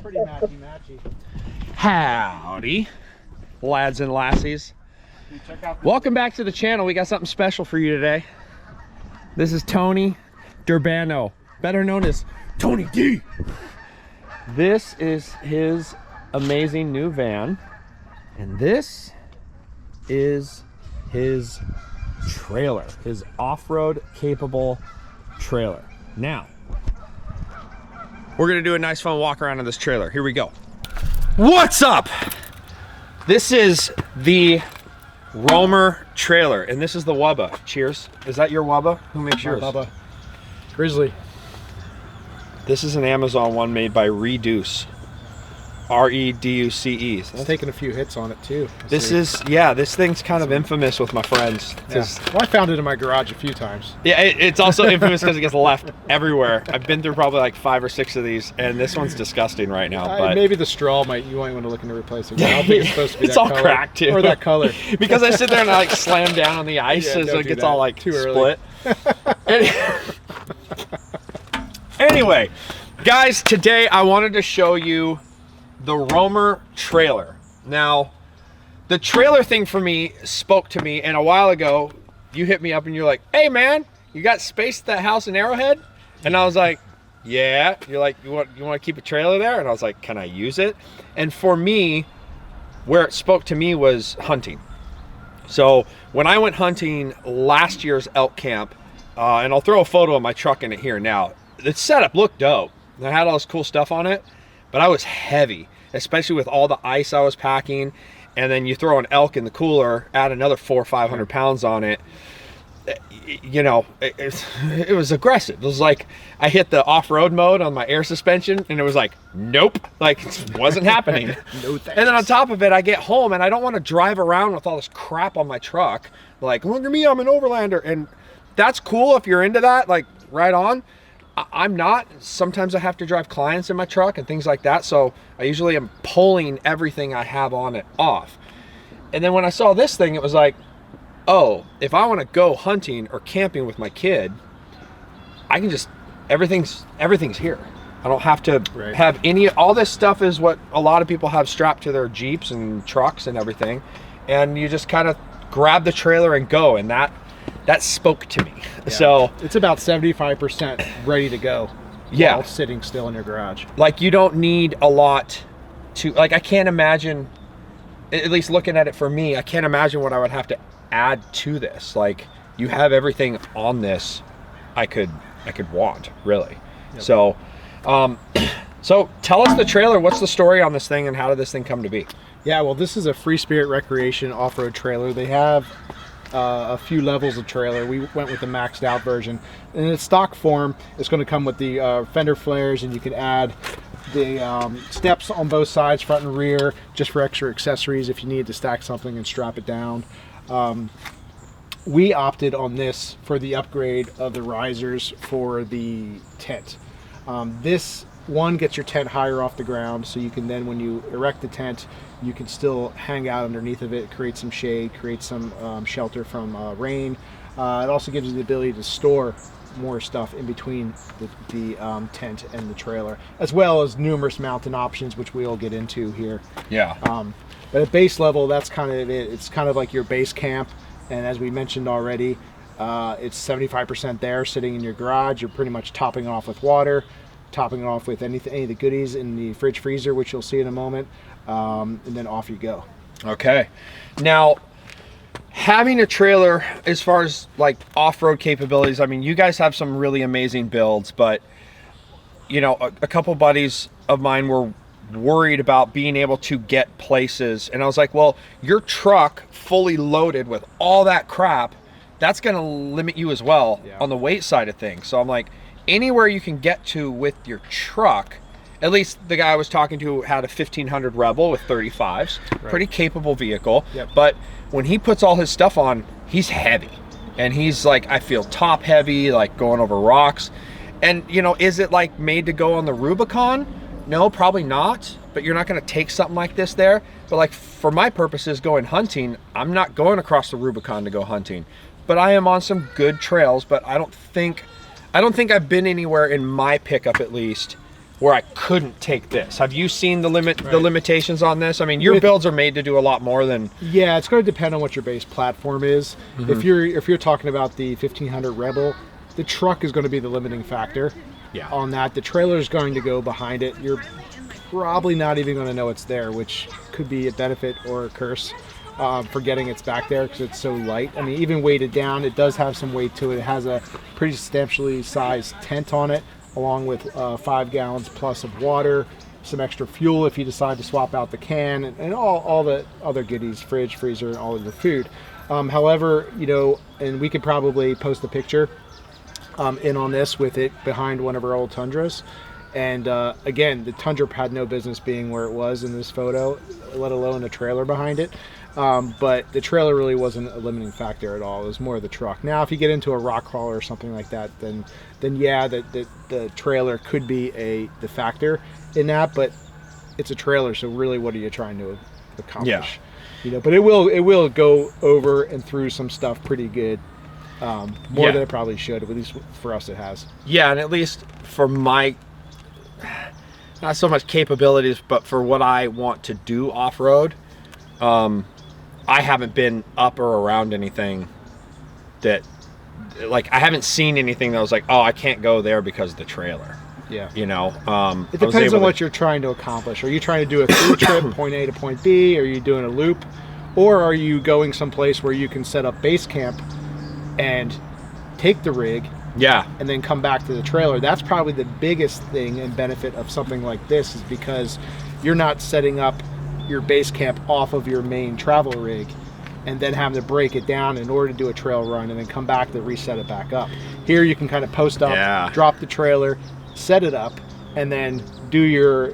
Pretty matchy-matchy. Howdy, lads and lassies. Welcome back to the channel. We got something special for you today. This is Tony Durbano, better known as Tony D. This is his amazing new van, and this is his trailer, his off-road capable trailer. Now, we're gonna do a nice fun walk around in this trailer. Here we go. What's up? This is the Roamer trailer, and this is the Wubba. Cheers. Is that your Wubba? Who makes yours? Wubba. Grizzly. This is an Amazon one made by Reduce. R-E-D-U-C-E. It's taking a few hits on it too. This is, yeah, this thing's kind of infamous with my friends. Yeah. Well, I found it in my garage a few times. Yeah, it's also infamous because it gets left everywhere. I've been through probably like 5 or 6 of these, and this one's disgusting right now. But maybe the straw you might want to look into replacing. I don't think it's supposed to be it's that all color, cracked too. or that color. Because I sit there and I like slam down on the ice as it gets all like too early. Split. Anyway, guys, today I wanted to show you the Roamer trailer. Now, the trailer thing for me spoke to me, and a while ago you hit me up and you're like, hey man, you got space at that house in Arrowhead? And I was like, yeah. You're like, you want to keep a trailer there? And I was like, can I use it? And for me, where it spoke to me was hunting. So when I went hunting last year's elk camp, and I'll throw a photo of my truck in it here now, the setup looked dope. I had all this cool stuff on it, but I was heavy, especially with all the ice I was packing. And then you throw an elk in the cooler, add another 400 or 500 pounds on it. You know, it was aggressive. It was like I hit the off-road mode on my air suspension, and it was like, nope, like it wasn't happening. No thanks. And then on top of it, I get home and I don't want to drive around with all this crap on my truck. Like, look at me, I'm an overlander. And that's cool if you're into that, like right on. I'm not. Sometimes I have to drive clients in my truck and things like that. So I usually am pulling everything I have on it off. And then when I saw this thing, it was like, oh, if I want to go hunting or camping with my kid, I can just, everything's here. I don't have to have all this stuff is what a lot of people have strapped to their Jeeps and trucks and everything. And you just kind of grab the trailer and go. And that spoke to me. Yeah. So it's about 75% ready to go. Yeah. While sitting still in your garage. Like you don't need a lot to, like I can't imagine, at least looking at it for me, I can't imagine what I would have to add to this. Like you have everything on this I could want, really. Yep. So so tell us the trailer. What's the story on this thing and how did this thing come to be? Yeah, well, this is a Free Spirit Recreation off-road trailer. They have a few levels of trailer. We went with the maxed out version. In its stock form, it's going to come with the fender flares, and you can add the steps on both sides, front and rear, just for extra accessories if you need to stack something and strap it down. We opted on this for the upgrade of the risers for the tent. This one gets your tent higher off the ground, so you can then, when you erect the tent, you can still hang out underneath of it, create some shade, create some shelter from rain. It also gives you the ability to store more stuff in between the tent and the trailer, as well as numerous mounting options, which we'll get into here. Yeah. But at base level, that's kind of it. It's kind of like your base camp, and as we mentioned already, it's 75% there, sitting in your garage. You're pretty much topping it off with water, topping it off with any of the goodies in the fridge freezer, which you'll see in a moment. And then off you go. Okay. Now, having a trailer as far as like off-road capabilities, I mean, you guys have some really amazing builds, but you know, a couple buddies of mine were worried about being able to get places. And I was like, well, your truck fully loaded with all that crap, that's going to limit you as well on the weight side of things. So I'm like, anywhere you can get to with your truck, at least the guy I was talking to had a 1500 Rebel with 35s, pretty capable vehicle. But when he puts all his stuff on, he's heavy. And he's like, I feel top heavy, like going over rocks. And you know, is it like made to go on the Rubicon? No, probably not. But you're not gonna take something like this there. But like for my purposes going hunting, I'm not going across the Rubicon to go hunting. But I am on some good trails, but I don't think I've been anywhere in my pickup at least where I couldn't take this. Have you seen the Right. the limitations on this? I mean, your builds are made to do a lot more than. Yeah, it's going to depend on what your base platform is. If you're talking about the 1500 Rebel, the truck is going to be the limiting factor. Yeah. On that, the trailer is going to go behind it. You're probably not even going to know it's there, which could be a benefit or a curse. Forgetting it's back there because it's so light. I mean, even weighted down, it does have some weight to it. It has a pretty substantially sized tent on it, along with 5 gallons plus of water, some extra fuel if you decide to swap out the can, and all the other goodies, fridge, freezer, and all of the food. However, you know, and we could probably post a picture in on this with it behind one of our old Tundras. And again, the Tundra had no business being where it was in this photo, let alone a trailer behind it. But the trailer really wasn't a limiting factor at all. It was more the truck. Now, if you get into a rock crawler or something like that, then yeah, the trailer could be the factor in that. But it's a trailer, so really, what are you trying to accomplish? Yeah. You know, but it will go over and through some stuff pretty good. More than it probably should. At least for us, it has. Yeah, and at least for my, not so much capabilities, but for what I want to do off-road, I haven't been up or around anything that, like, I haven't seen anything that was like, oh, I can't go there because of the trailer. Yeah. You know, it depends on what you're trying to accomplish. Are you trying to do a through trip, point A to point B? Are you doing a loop? Or are you going someplace where you can set up base camp and take the rig, and then come back to the trailer? That's probably the biggest thing and benefit of something like this, is because you're not setting up your base camp off of your main travel rig and then having to break it down in order to do a trail run and then come back to reset it back up. Here you can kind of post up, drop the trailer, set it up, and then do your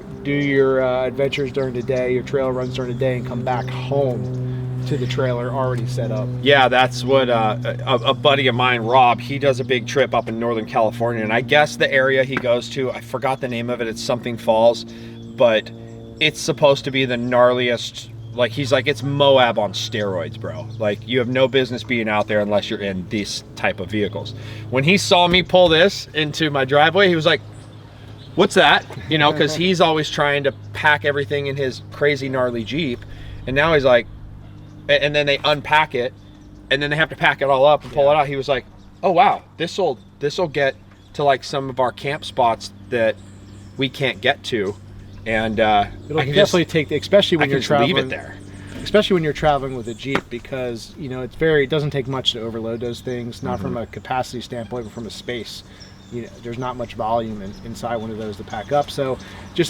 adventures during the day, your trail runs during the day, and come back home to the trailer already set up. Yeah, that's what a buddy of mine, Rob, he does a big trip up in Northern California, and I guess the area he goes to, I forgot the name of it, it's something Falls, but it's supposed to be the gnarliest, like, he's like, it's Moab on steroids, bro. Like, you have no business being out there unless you're in these type of vehicles. When he saw me pull this into my driveway, he was like, what's that? You know, because he's always trying to pack everything in his crazy gnarly Jeep, and now he's like, and then they unpack it, and then they have to pack it all up and pull it out. He was like, oh wow, this'll get to like some of our camp spots that we can't get to, and it'll definitely take, especially when you're traveling. Leave it there. Especially when you're traveling with a Jeep, because you know it doesn't take much to overload those things. Not from a capacity standpoint, but from a space. You know, there's not much volume inside one of those to pack up. So,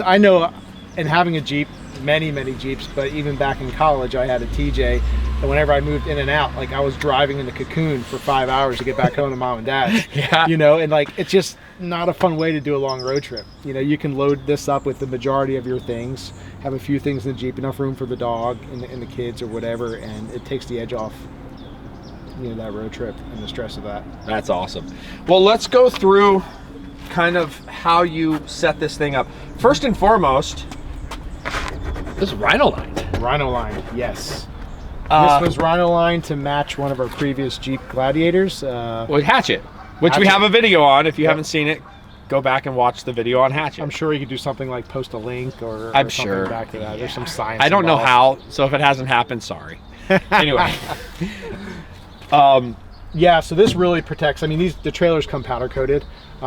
I know, and having a Jeep, many Jeeps, but even back in college, I had a TJ, and whenever I moved in and out, like, I was driving in the cocoon for 5 hours to get back home to mom and dad. Yeah. You know, and like, it's just not a fun way to do a long road trip. You know, you can load this up with the majority of your things, have a few things in the Jeep, enough room for the dog and the kids or whatever, and it takes the edge off, you know, that road trip and the stress of that. That's awesome. Well, let's go through kind of how you set this thing up. First and foremost, this is rhino lined. Rhino lined, yes. This was rhino lined to match one of our previous Jeep Gladiators. Hatchet, which we have a video on. If you haven't seen it, go back and watch the video on Hatchet. I'm sure you could do something like post a link or something back to that. Yeah. There's some science. I don't know how, so if it hasn't happened, sorry. Anyway. Yeah, so this really protects. I mean, the trailers come powder coated,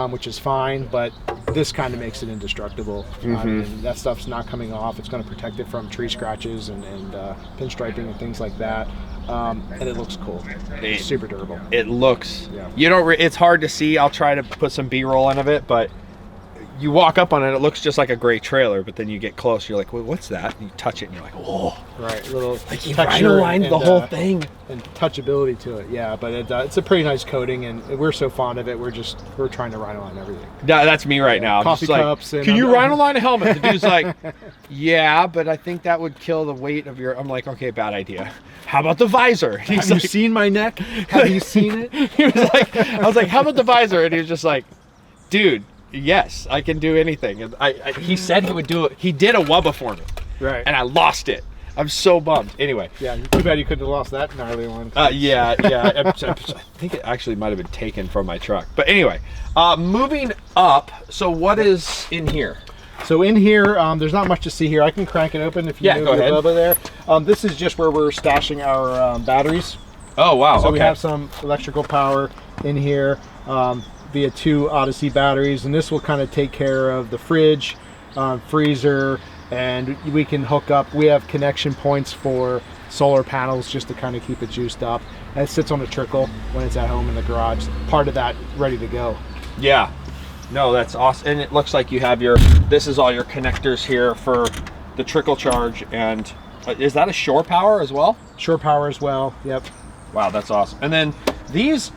which is fine, but this kind of makes it indestructible. And that stuff's not coming off. It's going to protect it from tree scratches and pinstriping and things like that. And it looks cool. It's super durable. It looks. Yeah. You don't. It's hard to see. I'll try to put some B-roll in of it, but you walk up on it, it looks just like a gray trailer. But then you get close, you're like, well, what's that? And you touch it, and you're like, whoa. Right. A little like you rhino lined the whole thing. And touchability to it, yeah. But it's a pretty nice coating, and we're so fond of it. We're trying to rhino line everything. That's me right now. Coffee cups. Like, can you rhino line a helmet? The dude's like, yeah, but I think that would kill the weight of your. I'm like, okay, bad idea. How about the visor? Have you seen my neck? Have you seen it? He was like, I was like, how about the visor? And he was just like, dude, yes, I can do anything. And he said he would do it. He did a Wubba for me. Right. And I lost it. I'm so bummed. Anyway. Yeah, too bad you couldn't have lost that gnarly one. Yeah. I think it actually might have been taken from my truck. But anyway, moving up. So what is in here? So in here, there's not much to see here. I can crank it open if you move go it ahead. over there. This is just where we're stashing our batteries. Oh wow. So okay. we have some electrical power in here via 2 Odyssey batteries, and this will kind of take care of the fridge, freezer, and we can hook up. We have connection points for solar panels just to kind of keep it juiced up. And it sits on a trickle when it's at home in the garage. Part of that ready to go. Yeah. No, that's awesome. And it looks like you have this is all your connectors here for the trickle charge. And is that a shore power as well? Shore power as well, yep. Wow, that's awesome. And then these,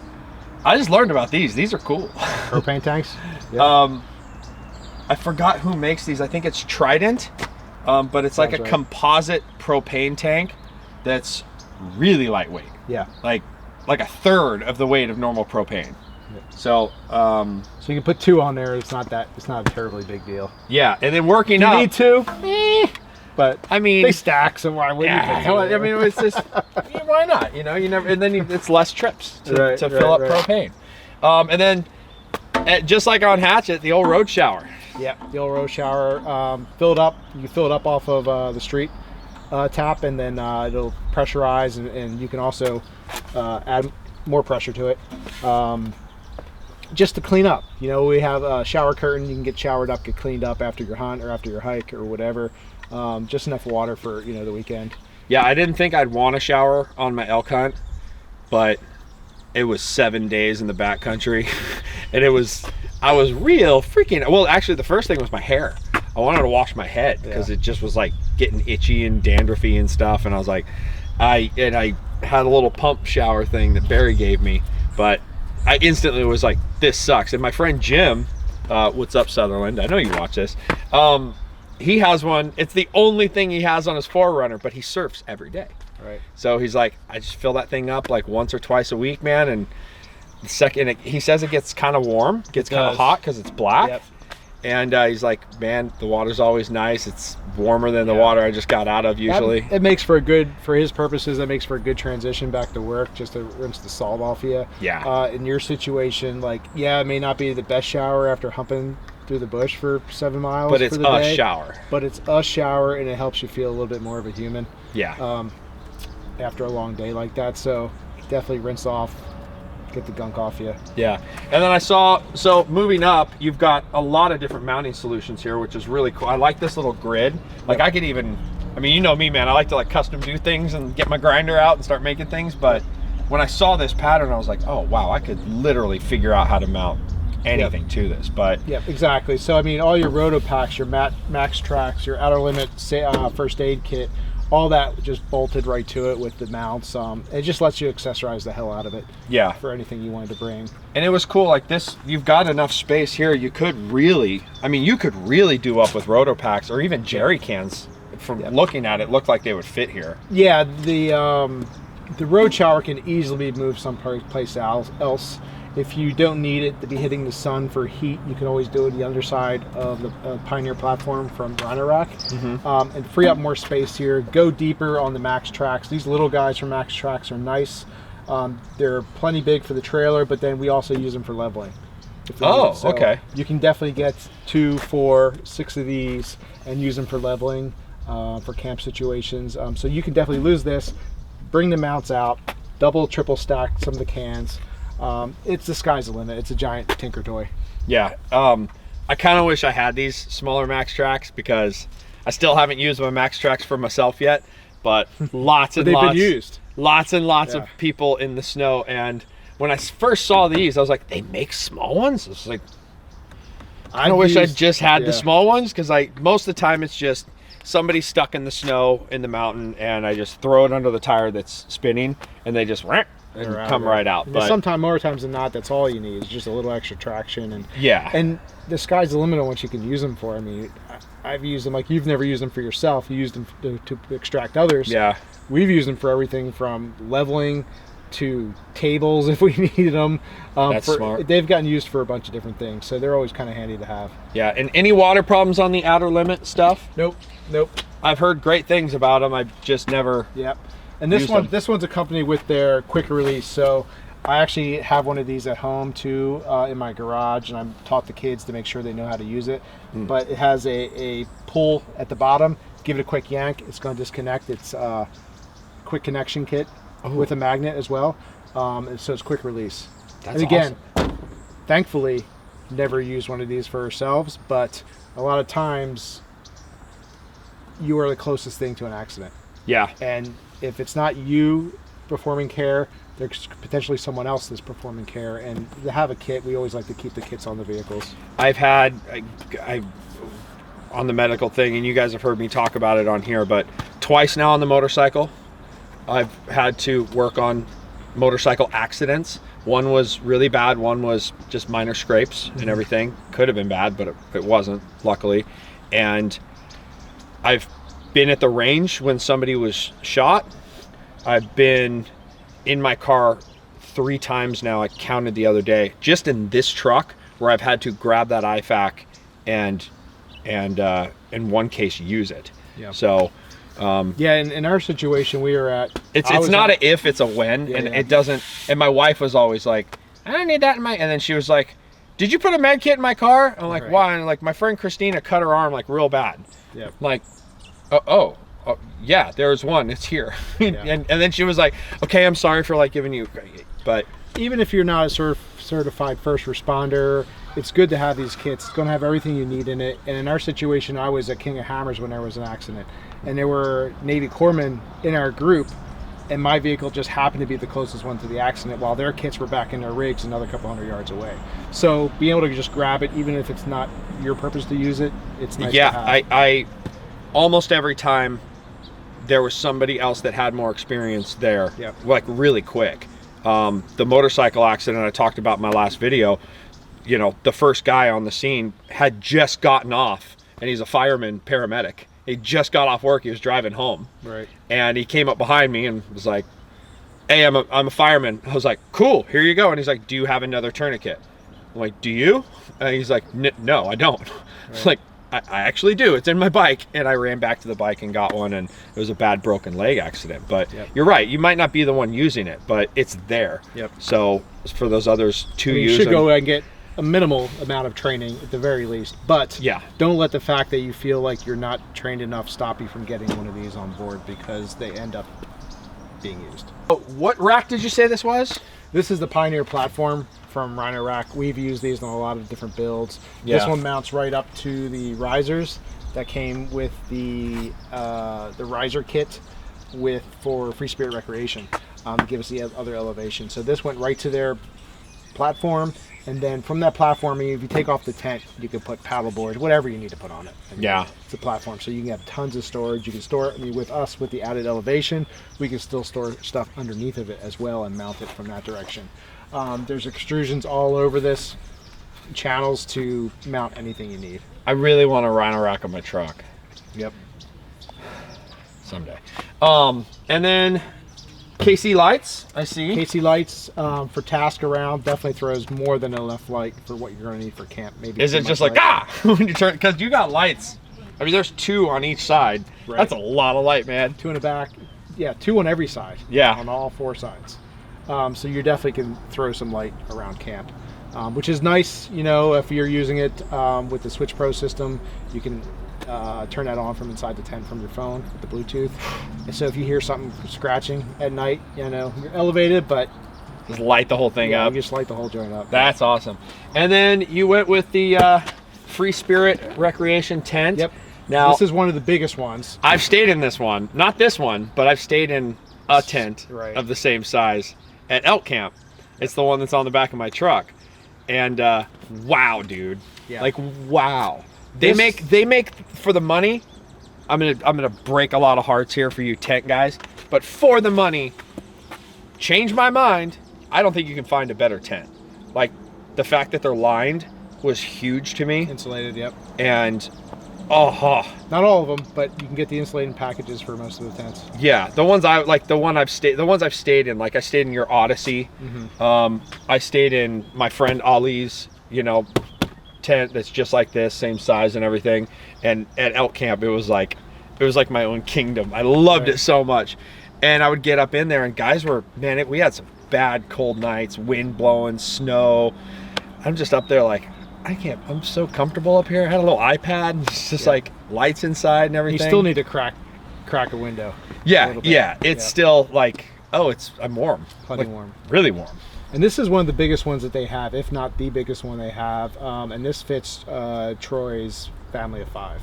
I just learned about these. These are cool. Propane tanks? Yep. I forgot who makes these. I think it's Trident, but it's like a composite propane tank that's really lightweight. Yeah. Like a third of the weight of normal propane. So, so you can put 2 on there. It's not a terribly big deal. Yeah, and then working you up. need 2? But I mean, they stack, so why wouldn't you? I mean, it's just why not? You know, you never, and then it's less trips to fill up propane. And then just like on Hatchet, the old road shower. Yeah, the old road shower. Fill it up. You can fill it up off of the street tap, and then it'll pressurize, and you can also add more pressure to it. Just to clean up. You know, we have a shower curtain. You can get showered up, get cleaned up after your hunt or after your hike or whatever. Just enough water for, you know, the weekend. Yeah, I didn't think I'd want a shower on my elk hunt, but it was 7 days in the backcountry, and I was real freaking, well, actually the first thing was my hair. I wanted to wash my head because it just was like getting itchy and dandruffy and stuff, and I was like, I had a little pump shower thing that Barry gave me, but I instantly was like, this sucks. And my friend Jim, what's up Sutherland, I know you watch this, he has one. It's the only thing he has on his 4Runner, but he surfs every day. Right. So he's like, I just fill that thing up like once or twice a week, man. And the second, he says it gets kind of warm, gets kind of hot because it's black. Yep. And he's like, man, the water's always nice. It's warmer than the water I just got out of usually. It makes for for his purposes, that makes for a good transition back to work, just to rinse the salt off you. Yeah. In your situation, like, it may not be the best shower after humping through the bush for 7 miles. But it's for the a day, shower. But it's a shower, and it helps you feel a little bit more of a human. Yeah. After a long day like that. So definitely rinse off, get the gunk off you. Yeah. And then I saw, so moving up, you've got a lot of different mounting solutions here, which is really cool. I like this little grid. Like I could even, I mean, you know me, man, I like to like custom do things and get my grinder out and start making things. But when I saw this pattern, I was like, oh wow, I could literally figure out how to mount anything to this. But yeah, exactly. So I mean, all your roto packs, your max tracks, your outer limit first aid kit, all that just bolted right to it with the mounts. It just lets you accessorize the hell out of it. Yeah. For anything you wanted to bring. And it was cool, like this, you've got enough space here. You could really, I mean, you could really do up with roto packs or even jerry cans. From looking at it, looked like they would fit here. Yeah, the road shower can easily be moved someplace else. If you don't need it to be hitting the sun for heat, you can always do it the underside of the Pioneer platform from Rhino Rack, and free up more space here. Go deeper on the Max Tracks. These little guys from Max Tracks are nice. They're plenty big for the trailer, but then we also use them for leveling. Oh, so okay. You can definitely get 2, 4, 6 of these and use them for leveling for camp situations. So you can definitely lose this, bring the mounts out, double, triple stack some of the cans. It's the sky's the limit. It's a giant tinker toy. Yeah. I kind of wish I had these smaller Max Tracks because I still haven't used my Max Tracks for myself yet, but lots and they've lots, been used. Lots and lots of people in the snow. And when I first saw these, I was like, they make small ones? I was like, I wish I just had the small ones, because most of the time it's just somebody stuck in the snow in the mountain, and I just throw it under the tire that's spinning, and they just come right out. But sometimes, more times than not, that's all you need is just a little extra traction. And and the sky's the limit on what you can use them for. I mean, I've used them, like, you've never used them for yourself. You used them to extract others. Yeah. We've used them for everything from leveling to tables if we needed them. That's smart. They've gotten used for a bunch of different things, so they're always kind of handy to have. Yeah, and any water problems on the outer limit stuff? Nope. I've heard great things about them. I've just never. Yep. And this one's accompanied with their quick release. So I actually have one of these at home too, in my garage, and I've taught the kids to make sure they know how to use it. But it has a pull at the bottom. Give it a quick yank, it's going to disconnect. It's a quick connection kit with a magnet as well, and so it's quick release. That's and again, awesome. Thankfully, never use one of these for ourselves, but a lot of times you are the closest thing to an accident. Yeah. And if it's not you performing care, there's potentially someone else that's performing care. And to have a kit, we always like to keep the kits on the vehicles. I've had, I on the medical thing, and you guys have heard me talk about it on here, but twice now on the motorcycle, I've had to work on motorcycle accidents. One was really bad, one was just minor scrapes and everything. Could have been bad, but it wasn't, luckily. And I've been at the range when somebody was shot. I've been in my car 3 times now, I counted the other day, just in this truck, where I've had to grab that IFAC and in one case use it. Yeah. So yeah, in our situation, we were at. It's not a if, it's a when, Yeah, and yeah. it doesn't. And my wife was always like, "I don't need that in my." And then she was like, "Did you put a med kit in my car?" I'm like, Right. "Why?" And like my friend Christina cut her arm like real bad. Yeah. Like, oh, yeah, there's one. It's here. Yeah. and then she was like, "Okay, I'm sorry for like giving you," but Even if you're not a certified first responder, it's good to have these kits. It's going to have everything you need in it. And in our situation, I was at King of Hammers when there was an accident, and there were Navy corpsmen in our group, and my vehicle just happened to be the closest one to the accident, while their kits were back in their rigs another couple hundred yards away. So being able to just grab it, even if it's not your purpose to use it, it's nice to have. I almost every time there was somebody else that had more experience there, Yep. like really quick. The motorcycle accident I talked about in my last video, you know, the first guy on the scene had just gotten off, and he's a fireman paramedic. He just got off work, he was driving home. Right. And he came up behind me and was like, "Hey, I'm a fireman." I was like, "Cool, here you go." And he's like, "Do you have another tourniquet?" I'm like, "Do you?" And he's like, "No, I don't." It's like, I actually do. It's in my bike. And I ran back to the bike and got one, and it was a bad broken leg accident. But Yep. you're right. You might not be the one using it, but it's there. Yep. So for those others to You use should them, go and get a minimal amount of training at the very least. But Yeah. don't let the fact that you feel like you're not trained enough stop you from getting one of these on board, because they end up being used. What rack did you say this was? This is the Pioneer platform from Rhino Rack. We've used these on a lot of different builds. Yeah. This one mounts right up to the risers that came with the riser kit for Free Spirit Recreation to give us the other elevation. So this went right to their platform, and then from that platform, if you take off the tent, you can put paddle boards, whatever you need to put on it. And Yeah. it's a platform, so you can have tons of storage. You can store it. I mean, with us, with the added elevation, we can still store stuff underneath of it as well and mount it from that direction. There's extrusions all over this, channels to mount anything you need. I really want a Rhino rack on my truck Yep. someday. And then KC lights, I see. KC lights for task around definitely throws more than enough light for what you're going to need for camp. Maybe Is too it just much like, light. when you turn, because you got lights. I mean, there's 2 on each side. Right. That's a lot of light, man. 2 in the back, yeah, 2 on every side. Yeah. On all 4 sides. So you definitely can throw some light around camp, which is nice. You know, if you're using it with the Switch Pro system, you can turn that on from inside the tent from your phone with the Bluetooth. And so if you hear something scratching at night, you know, you're elevated, but Just light the whole thing yeah, up. you just light the whole joint up. That's awesome. And then you went with the Free Spirit Recreation tent. Yep. Now, This is one of the biggest ones. I've stayed in this one. Not this one, but I've stayed in a tent Right. of the same size at Elk Camp. It's the one that's on the back of my truck. And wow, dude. Yeah. Like, wow. They This- make for the money. I'm gonna break a lot of hearts here for you tent guys, but for the money, change my mind. I don't think you can find a better tent. Like, the fact that they're lined was huge to me. Insulated, yep. And oh Not all of them, but you can get the insulated packages for most of the tents. yeah, the ones I've stayed in, like I stayed in your Odyssey. I stayed in my friend Ali's, you know, tent that's just like this, same size and everything. And at Elk Camp, it was like my own kingdom. I loved Right. it so much. And I would get up in there, and guys were, man, we had some bad cold nights, wind blowing, snow. I'm just up there like, I'm so comfortable up here. I had a little iPad and it's just like lights inside and everything. You still need to crack a window. Yeah, it's still like, I'm warm. Plenty like, warm. Really warm. And this is one of the biggest ones that they have, if not the biggest one they have. And this fits Troy's family of 5.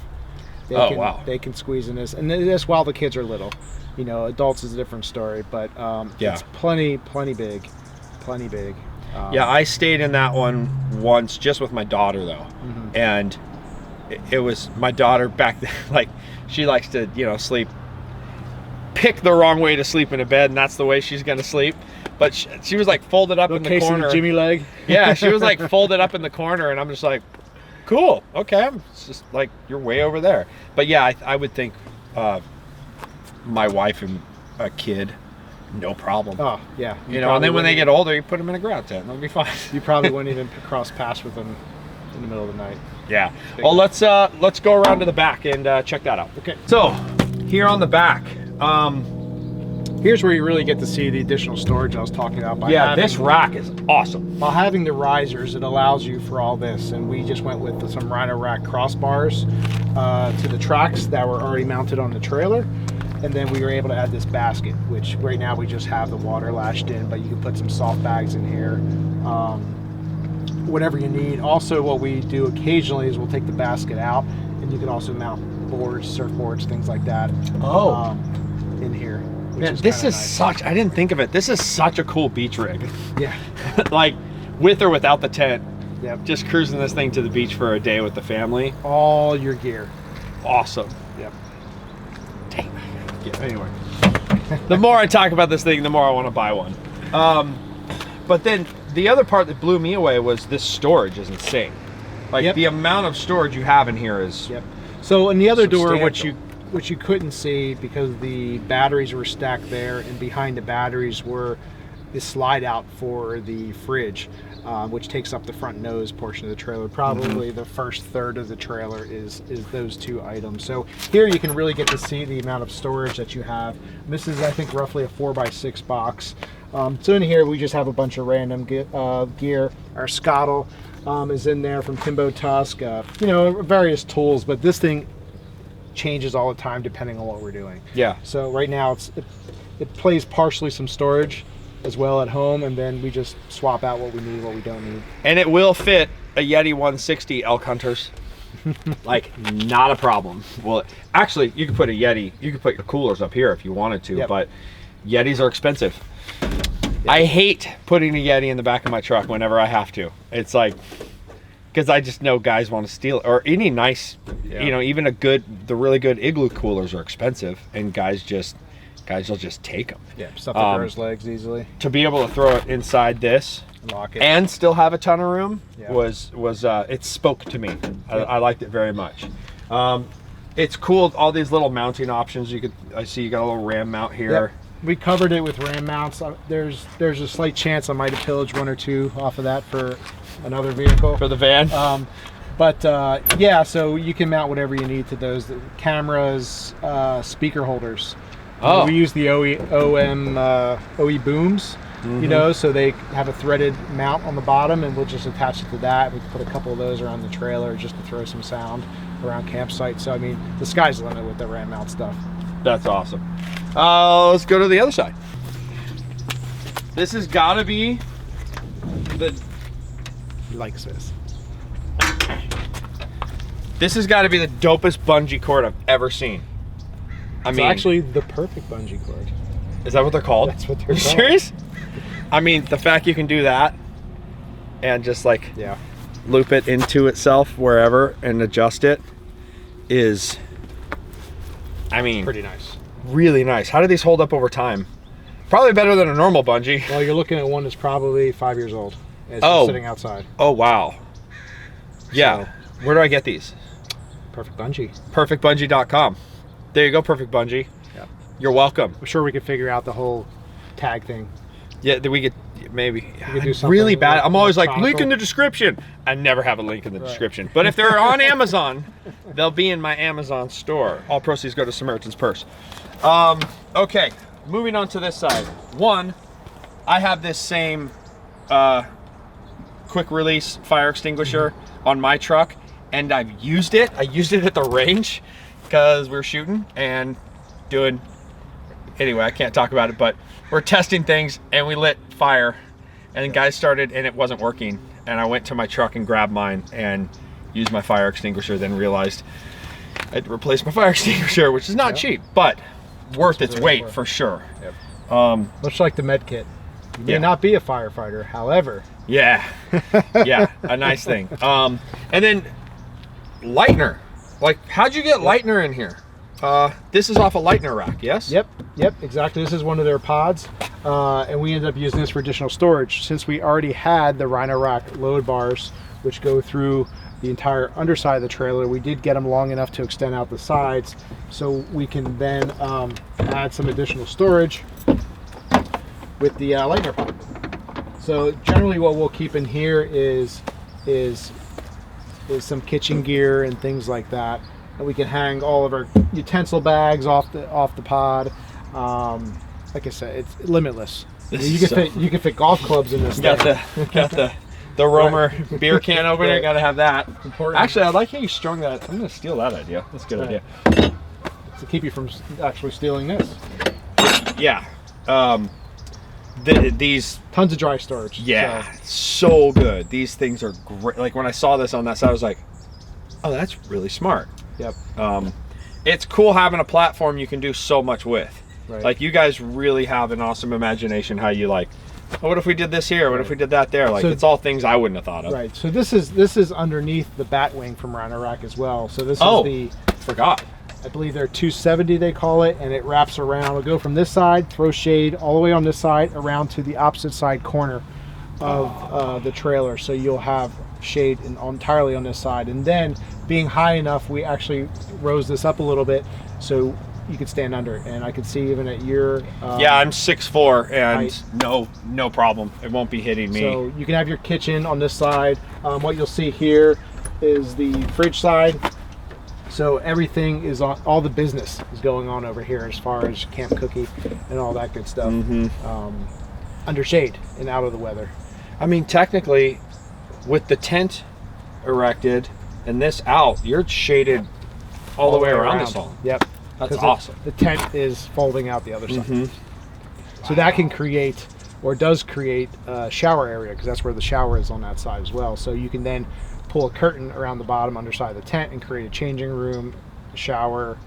Wow. They can squeeze in this. And this while the kids are little. You know, adults is a different story, but it's plenty big. Plenty big. Yeah, I stayed in that one once just with my daughter though. And it was my daughter back then, like she likes to, sleep, pick the wrong way to sleep in a bed, and that's the way she's gonna sleep. But she was like folded up in the corner. Jimmy leg. Yeah, she was like folded up in the corner, and I'm just like, cool, okay. It's just like you're way over there. But yeah, I would think my wife and a kid, no problem. Oh yeah. And then when they get older, you put them in a ground tent, and they'll be fine. You probably wouldn't even cross paths with them in the middle of the night. Yeah. Well, let's go around to the back and check that out. Okay. So here on the back. Here's where you really get to see the additional storage I was talking about. This rack is awesome. By having the risers, it allows you for all this. And we just went with some Rhino Rack crossbars to the tracks that were already mounted on the trailer. And then we were able to add this basket, which right now we just have the water lashed in, but you can put some soft bags in here, whatever you need. Also, what we do occasionally is we'll take the basket out, and you can also mount boards, surfboards, things like that in here. Man, this is nice. I didn't think of it. This is such a cool beach rig. Yeah. Like with or without the tent. Yep. Just cruising this thing to the beach for a day with the family. All your gear. Awesome. Yep. Dang. Yeah, anyway. The more I talk about this thing, the more I want to buy one. But then the other part that blew me away was this storage is insane. Like the amount of storage you have in here is So in the other door, which you couldn't see because the batteries were stacked there, and behind the batteries were the slide out for the fridge, which takes up the front nose portion of the trailer. Probably the first third of the trailer is those 2 items. So here you can really get to see the amount of storage that you have. This is, I think, roughly a 4x6 box. So in here we just have a bunch of random gear. Our scuttle is in there from Timbo Tusk, various tools, but this thing changes all the time depending on what we're doing. Yeah. So right now it plays partially some storage as well at home, and then we just swap out what we need, what we don't need. And it will fit a Yeti 160 elk hunters. Like, not a problem. Well, actually, you could put a Yeti, you could put your coolers up here if you wanted to, but Yetis are expensive. I hate putting a Yeti in the back of my truck whenever I have to. It's like, because I just know guys want to steal it. Or any nice, even the really good Igloo coolers are expensive, and guys will just take them. Yeah, stuff that grows legs easily. To be able to throw it inside this, lock it, and still have a ton of room was it spoke to me. I liked it very much. It's cool, all these little mounting options. I see you got a little ram mount here. Yep. We covered it with ram mounts. There's a slight chance I might have pillaged 1 or 2 off of that for another vehicle. For the van? So you can mount whatever you need to those. The cameras, speaker holders. We use the OE booms, so they have a threaded mount on the bottom, and we'll just attach it to that. We can put a couple of those around the trailer just to throw some sound around campsite. So, I mean, the sky's the limit with the ram mount stuff. That's awesome. Let's go to the other side. This has got to be likes this. This has got to be the dopest bungee cord I've ever seen. It's actually the perfect bungee cord. Is that what they're called? That's what they're called. Serious? I mean, the fact you can do that and just like loop it into itself wherever and adjust it is, pretty nice. Really nice. How do these hold up over time? Probably better than a normal bungee. Well, you're looking at one that's probably 5 years old. It's just sitting outside. Oh, wow. Yeah. So, where do I get these? Perfect Bungee. Perfectbungee.com. There you go, Perfect Bungee. Yep. You're welcome. I'm sure we could figure out the whole tag thing. Yeah, we could maybe. We could do something really bad. I'm always like, electronical. link in the description. I never have a link in the description. But if they're on Amazon, they'll be in my Amazon store. All proceeds go to Samaritan's Purse. Okay, moving on to this side. One, I have this same quick release fire extinguisher on my truck, and I've used it. I used it at the range because we were shooting and doing, anyway, I can't talk about it, but we're testing things and we lit fire, and then guys started and it wasn't working. And I went to my truck and grabbed mine and used my fire extinguisher, then realized I had to replace my fire extinguisher, which is not cheap, but worth its weight for sure. Yep. Much like the med kit. You may not be a firefighter, however. Yeah, yeah, a nice thing. And then lightener. Like, how'd you get lightener in here? This is off a lightener rack, yes? Yep, exactly. This is one of their pods, and we ended up using this for additional storage since we already had the Rhino Rack load bars, which go through the entire underside of the trailer. We did get them long enough to extend out the sides, so we can then add some additional storage with the lightener pod. So generally what we'll keep in here is some kitchen gear and things like that. And we can hang all of our utensil bags off the pod. Like I said, it's limitless. You can fit golf clubs in this. Got the Romer beer can opener. Got to have that. Important. Actually, I like how you strung that. I'm gonna steal that idea. That's a good idea. To keep you from actually stealing this. Yeah. These tons of dry storage. Yeah, so good. These things are great. Like when I saw this on that side, I was like, oh, that's really smart. Yep. It's cool having a platform you can do so much with. Right. Like you guys really have an awesome imagination. How you like, oh, what if we did this here? What if we did that there? Like, so, it's all things I wouldn't have thought of. Right. So this is underneath the bat wing from Rhino Rack as well. So this is the forgot. I believe they're 270 they call it, and it wraps around. It'll go from this side, throw shade all the way on this side, around to the opposite side corner of the trailer. So you'll have shade entirely on this side. And then being high enough, we actually rose this up a little bit so you could stand under it. And I could see even at your yeah, I'm 6'4", and height. no problem. It won't be hitting me. So you can have your kitchen on this side. What you'll see here is the fridge side. So everything is on, all the business is going on over here as far as camp cookie and all that good stuff. Under shade and out of the weather. I mean, technically, with the tent erected and this out, you're shaded all the way around this home. Yep. That's awesome. The tent is folding out the other side. So that can create, or does create, a shower area, because that's where the shower is on that side as well. So you can then pull a curtain around the bottom underside of the tent and create a changing room, a shower,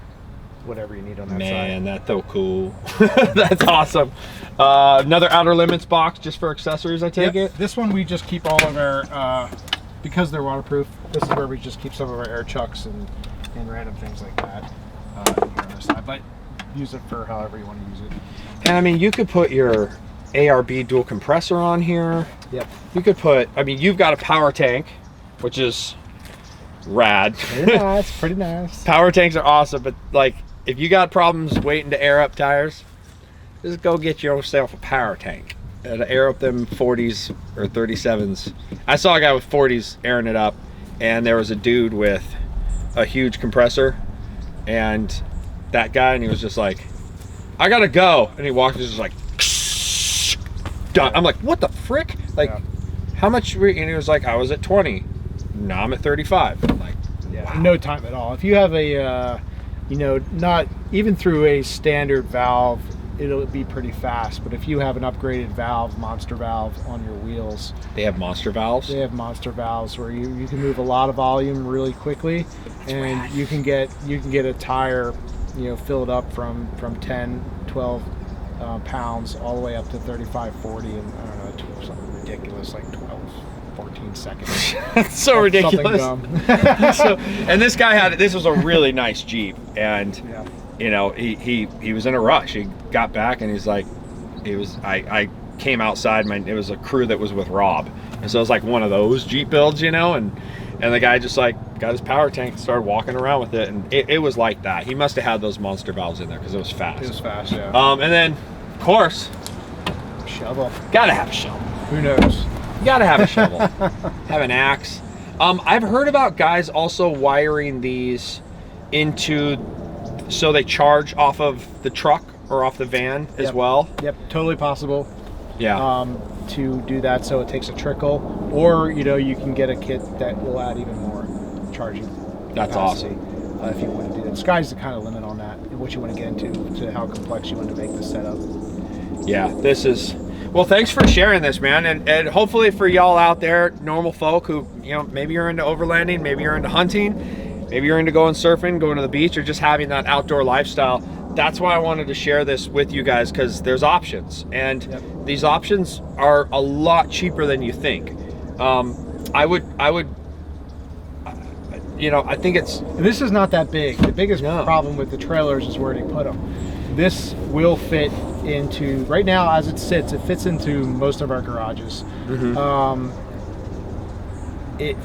whatever you need on that side. Man, that's so cool. That's awesome. Another Outer Limits box just for accessories, I take it? This one we just keep all of our, because they're waterproof, this is where we just keep some of our air chucks and random things like that here on this side. But use it for however you want to use it. And I mean, you could put your ARB dual compressor on here. Yep. You could put, I mean, you've got a power tank, which is rad. Pretty nice, pretty nice. Power tanks are awesome, but like, if you got problems waiting to air up tires, just go get yourself a power tank and air up them 40s or 37s. I saw a guy with 40s airing it up, and there was a dude with a huge compressor, and that guy, and he was just like, I gotta go, and he walked, just like, done. I'm like, what the frick? Like, how much were you? And he was like, I was at 20. Now I'm at 35. I'm like, wow. No time at all. If you have a, you know, not even through a standard valve, it'll be pretty fast. But if you have an upgraded valve, monster valve on your wheels, they have monster valves. They have monster valves where you can move a lot of volume really quickly, and you can get a tire, you know, filled up from 10, 12 pounds all the way up to 35, 40, and I don't know, something ridiculous like 12, 14 seconds. That's so ridiculous. So, and this guy this was a really nice Jeep, and you know, he was in a rush. He got back and he's like, I came outside, it was a crew that was with Rob, and so it was like one of those Jeep builds, you know, and the guy just like got his power tank, started walking around with it, and it was like that. He must have had those monster valves in there because it was fast. It was fast, yeah. And then of course, shovel. Gotta have a shovel. Who knows? You gotta have a shovel. Have an axe. I've heard about guys also wiring these into, so they charge off of the truck or off the van as well. Yep, totally possible. Yeah. To do that, so it takes a trickle, or you can get a kit that will add even more charging. That's capacity, awesome. if you want to do that. Sky's the kind of limit on that, and what you want to get into, to how complex you want to make the setup. Yeah, this is, well, thanks for sharing this, man. And hopefully for y'all out there, normal folk who, maybe you're into overlanding, maybe you're into hunting, maybe you're into going surfing, going to the beach, or just having that outdoor lifestyle. That's why I wanted to share this with you guys, because there's options, and these options are a lot cheaper than you think. I think it's... And this is not that big. The biggest problem with the trailers is where they put them. This will fit into, right now as it sits, it fits into most of our garages.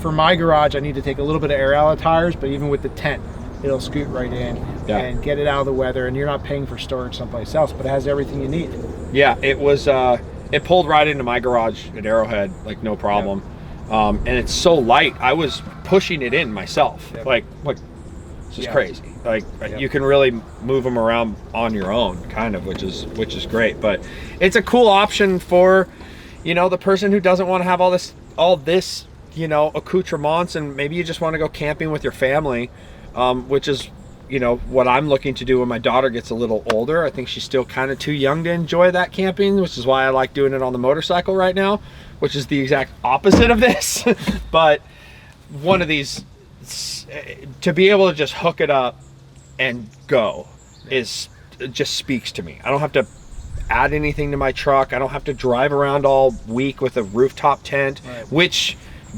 For my garage, I need to take a little bit of air out of the tires, but even with the tent, it'll scoot right in and get it out of the weather, and you're not paying for storage someplace else, but it has everything you need. Yeah, it was, it pulled right into my garage at Arrowhead, like no problem. And it's so light, I was pushing it in myself. Like it's just crazy. Like you can really move them around on your own, kind of, which is great. But it's a cool option for, the person who doesn't want to have all this, accoutrements, and maybe you just want to go camping with your family, which is, what I'm looking to do when my daughter gets a little older. I think she's still kind of too young to enjoy that camping, which is why I like doing it on the motorcycle right now, which is the exact opposite of this. But one of these, to be able to just hook it up and go, just speaks to me. I don't have to add anything to my truck. I don't have to drive around all week with a rooftop tent, which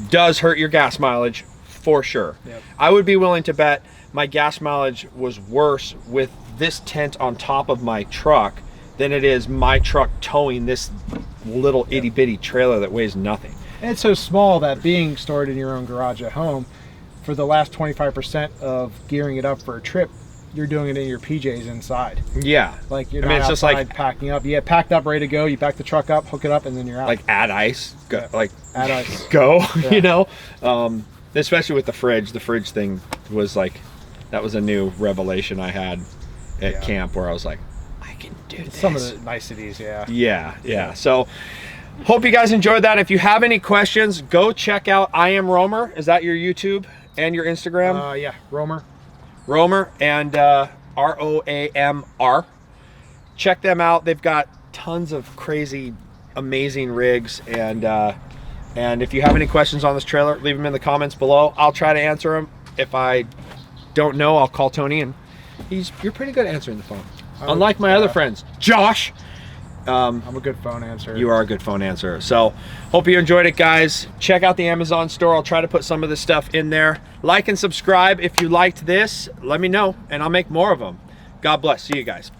does hurt your gas mileage for sure. I would be willing to bet my gas mileage was worse with this tent on top of my truck than it is my truck towing this little itty bitty trailer that weighs nothing. And it's so small that being stored in your own garage at home, for the last 25% of gearing it up for a trip, you're doing it in your PJs inside. Yeah. Like you're not outside just like packing up. You get packed up, ready to go. You back the truck up, hook it up, and then you're out. Like add ice. Go, like add ice. Go, especially with the fridge. The fridge thing was like, that was a new revelation I had at camp, where I was like, I can do this. Some of the niceties, Yeah. So hope you guys enjoyed that. If you have any questions, go check out I Am Roamer. Is that your YouTube and your Instagram? Yeah, Roamer. Roamer and ROAMR. Check them out. They've got tons of crazy, amazing rigs. And if you have any questions on this trailer, leave them in the comments below. I'll try to answer them. If I don't know, I'll call Tony, and you're pretty good at answering the phone. Unlike my other friends, Josh. I'm a good phone answerer. You are a good phone answerer. So hope you enjoyed it, guys. Check out the Amazon store. I'll try to put some of this stuff in there. Like and subscribe if you liked this. Let me know, and I'll make more of them. God bless. See you guys.